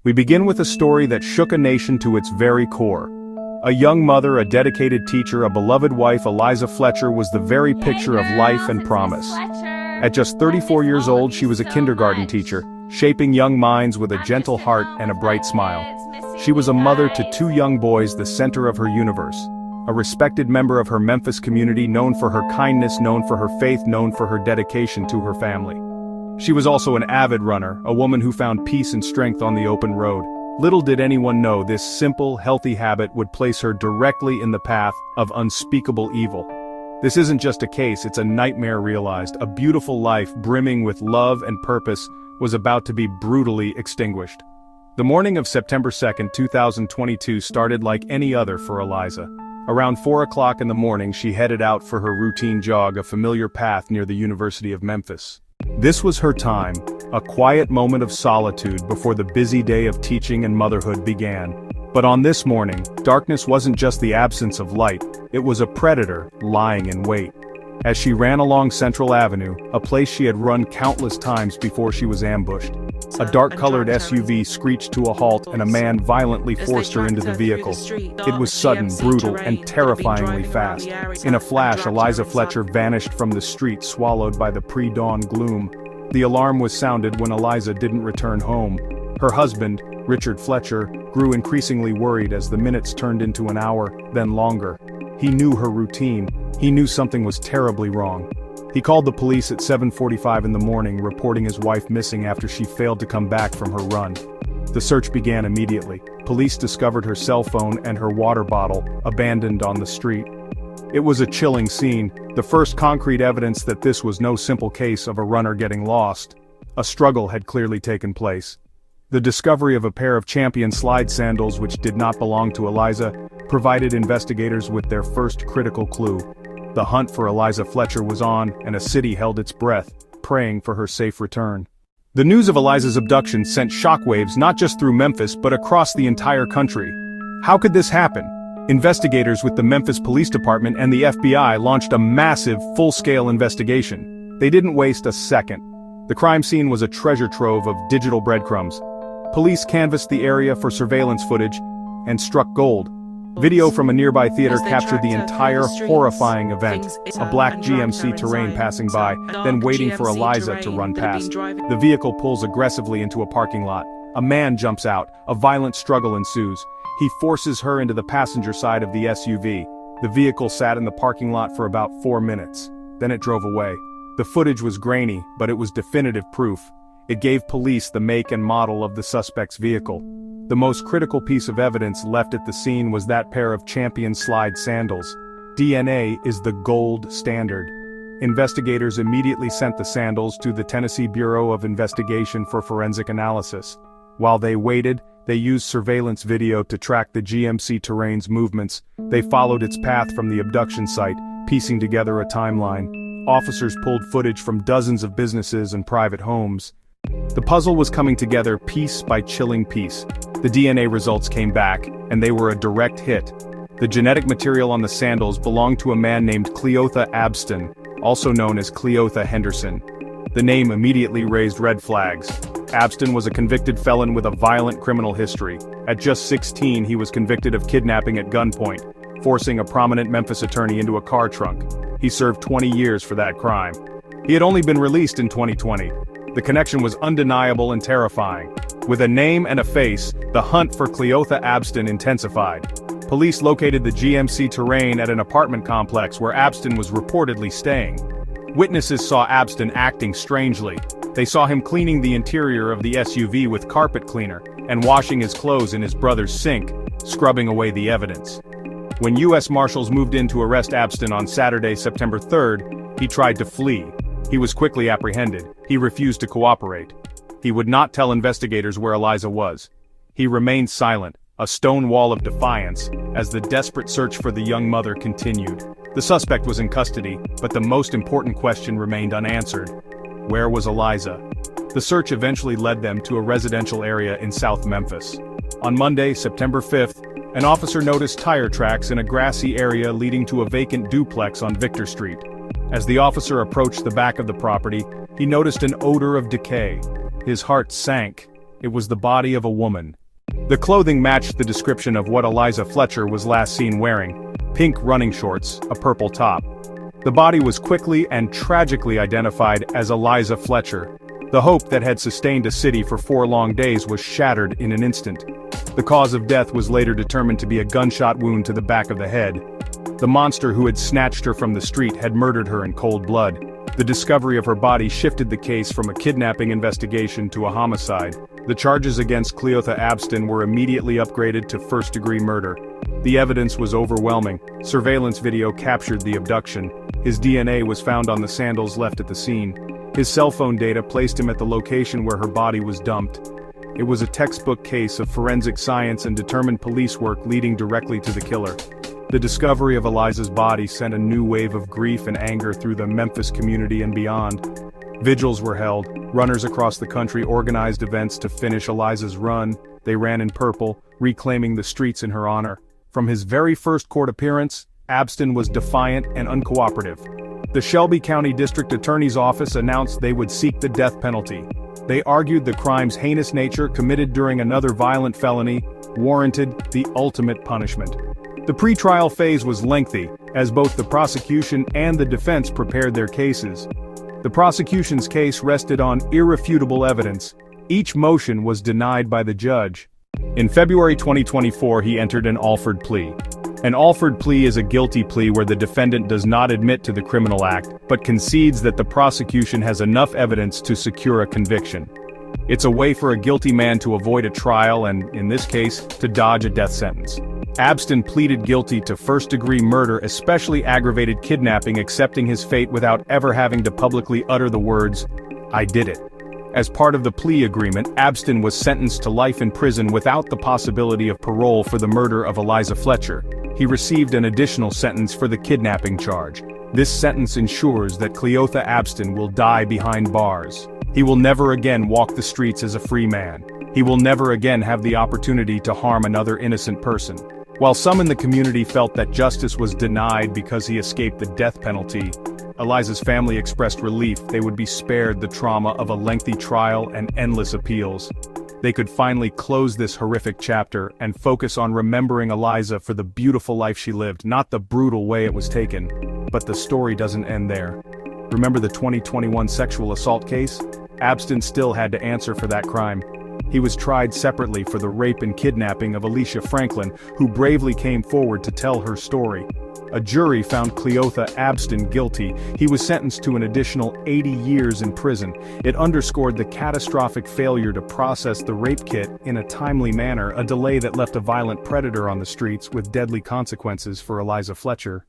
We begin with a story that shook a nation to its very core. A young mother, a dedicated teacher, a beloved wife, Eliza Fletcher was the very picture of life and promise. At just 34 years old, she was a kindergarten teacher, shaping young minds with a gentle heart and a bright smile. She was a mother to two young boys, the center of her universe. A respected member of her Memphis community, known for her kindness, known for her faith, known for her dedication to her family. She was also an avid runner, a woman who found peace and strength on the open road. Little did anyone know this simple, healthy habit would place her directly in the path of unspeakable evil. This isn't just a case, it's a nightmare realized. A beautiful life brimming with love and purpose was about to be brutally extinguished. The morning of September 2, 2022 started like any other for Eliza. Around 4 o'clock in the morning, she headed out for her routine jog, a familiar path near the University of Memphis. This was her time, a quiet moment of solitude before the busy day of teaching and motherhood began. But on this morning, darkness wasn't just the absence of light, it was a predator lying in wait. As she ran along Central Avenue, a place she had run countless times before she was ambushed, a dark-colored SUV screeched to a halt and a man violently forced her into the vehicle. It was sudden, brutal, and terrifyingly fast. In a flash, Eliza Fletcher vanished from the street, swallowed by the pre-dawn gloom. The alarm was sounded when Eliza didn't return home. Her husband, Richard Fletcher, grew increasingly worried as the minutes turned into an hour, then longer. He knew her routine. He knew something was terribly wrong. He called the police at 7:45 in the morning, reporting his wife missing after she failed to come back from her run. The search began immediately. Police discovered her cell phone and her water bottle, abandoned on the street. It was a chilling scene, the first concrete evidence that this was no simple case of a runner getting lost. A struggle had clearly taken place. The discovery of a pair of Champion slide sandals which did not belong to Eliza provided investigators with their first critical clue. The hunt for Eliza Fletcher was on, and a city held its breath, praying for her safe return. The news of Eliza's abduction sent shockwaves not just through Memphis but across the entire country. How could this happen? Investigators with the Memphis Police Department and the FBI launched a massive, full-scale investigation. They didn't waste a second. The crime scene was a treasure trove of digital breadcrumbs. Police canvassed the area for surveillance footage and struck gold. Video from a nearby theater captured the entire horrifying event, a black GMC Terrain passing by, then waiting for Eliza to run past. The vehicle pulls aggressively into a parking lot. A man jumps out, a violent struggle ensues. He forces her into the passenger side of the SUV. The vehicle sat in the parking lot for about 4 minutes. Then it drove away. The footage was grainy, but it was definitive proof. It gave police the make and model of the suspect's vehicle. The most critical piece of evidence left at the scene was that pair of Champion slide sandals. DNA is the gold standard. Investigators immediately sent the sandals to the Tennessee Bureau of Investigation for forensic analysis. While they waited, they used surveillance video to track the GMC Terrain's movements. They followed its path from the abduction site, piecing together a timeline. Officers pulled footage from dozens of businesses and private homes. The puzzle was coming together piece by chilling piece. The DNA results came back, and they were a direct hit. The genetic material on the sandals belonged to a man named Cleotha Abston, also known as Cleotha Henderson. The name immediately raised red flags. Abston was a convicted felon with a violent criminal history. At just 16, he was convicted of kidnapping at gunpoint, forcing a prominent Memphis attorney into a car trunk. He served 20 years for that crime. He had only been released in 2020. The connection was undeniable and terrifying. With a name and a face, the hunt for Cleotha Abston intensified. Police located the GMC Terrain at an apartment complex where Abston was reportedly staying. Witnesses saw Abston acting strangely. They saw him cleaning the interior of the SUV with carpet cleaner and washing his clothes in his brother's sink, scrubbing away the evidence. When U.S. Marshals moved in to arrest Abston on Saturday, September 3rd, he tried to flee. He was quickly apprehended. He refused to cooperate. He would not tell investigators where Eliza was. He remained silent, a stone wall of defiance, as the desperate search for the young mother continued. The suspect was in custody, but the most important question remained unanswered. Where was Eliza? The search eventually led them to a residential area in South Memphis. On Monday, September 5th, an officer noticed tire tracks in a grassy area leading to a vacant duplex on Victor Street. As the officer approached the back of the property, he noticed an odor of decay. His heart sank. It was the body of a woman. The clothing matched the description of what Eliza Fletcher was last seen wearing: pink running shorts, a purple top. The body was quickly and tragically identified as Eliza Fletcher. The hope that had sustained a city for 4 long days was shattered in an instant. The cause of death was later determined to be a gunshot wound to the back of the head. The monster who had snatched her from the street had murdered her in cold blood. The discovery of her body shifted the case from a kidnapping investigation to a homicide. The charges against Cleotha Abston were immediately upgraded to first-degree murder. The evidence was overwhelming. Surveillance video captured the abduction. His DNA was found on the sandals left at the scene. His cell phone data placed him at the location where her body was dumped. It was a textbook case of forensic science and determined police work leading directly to the killer. The discovery of Eliza's body sent a new wave of grief and anger through the Memphis community and beyond. Vigils were held. Runners across the country organized events to finish Eliza's run. They ran in purple, reclaiming the streets in her honor. From his very first court appearance, Abston was defiant and uncooperative. The Shelby County District Attorney's Office announced they would seek the death penalty. They argued the crime's heinous nature, committed during another violent felony, warranted the ultimate punishment. The pre-trial phase was lengthy, as both the prosecution and the defense prepared their cases. The prosecution's case rested on irrefutable evidence. Each motion was denied by the judge. In February 2024, he entered an Alford plea. An Alford plea is a guilty plea where the defendant does not admit to the criminal act, but concedes that the prosecution has enough evidence to secure a conviction. It's a way for a guilty man to avoid a trial and, in this case, to dodge a death sentence. Abston pleaded guilty to first-degree murder, especially aggravated kidnapping, accepting his fate without ever having to publicly utter the words, "I did it." As part of the plea agreement, Abston was sentenced to life in prison without the possibility of parole for the murder of Eliza Fletcher. He received an additional sentence for the kidnapping charge. This sentence ensures that Cleotha Abston will die behind bars. He will never again walk the streets as a free man. He will never again have the opportunity to harm another innocent person. While some in the community felt that justice was denied because he escaped the death penalty, Eliza's family expressed relief they would be spared the trauma of a lengthy trial and endless appeals. They could finally close this horrific chapter and focus on remembering Eliza for the beautiful life she lived, not the brutal way it was taken. But the story doesn't end there. Remember the 2021 sexual assault case? Abston still had to answer for that crime. He was tried separately for the rape and kidnapping of Alicia Franklin, who bravely came forward to tell her story. A jury found Cleotha Abston guilty. He was sentenced to an additional 80 years in prison. It underscored the catastrophic failure to process the rape kit in a timely manner, a delay that left a violent predator on the streets with deadly consequences for Eliza Fletcher.